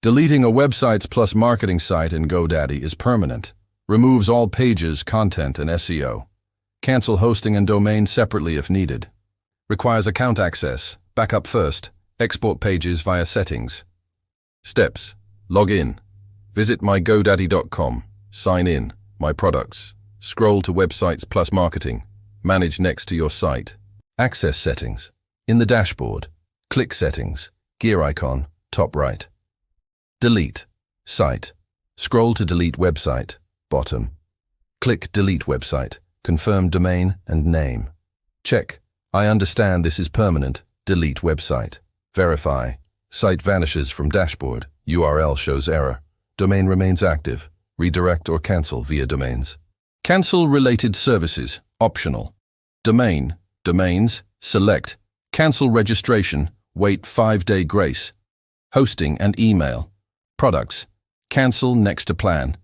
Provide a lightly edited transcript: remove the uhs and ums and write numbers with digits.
Deleting a Websites Plus marketing site in GoDaddy is permanent. Removes all pages, content, and SEO. Cancel hosting and domain separately if needed. Requires account access. Backup first. Export pages via settings. Steps. Log in. Visit mygodaddy.com. Sign in. My products. Scroll to Websites Plus Marketing. Manage next to your site. Access settings. In the dashboard. Click Settings. Gear icon, top right. Delete. Site. Scroll to Delete Website. Bottom. Click Delete Website. Confirm domain and name. Check. I understand this is permanent. Delete website. Verify. Site vanishes from dashboard. URL shows error. Domain remains active. Redirect or cancel via domains. Cancel related services. Optional. Domain. Domains. Select. Cancel registration. Wait 5-day grace. Hosting and email. Products. Cancel next to plan.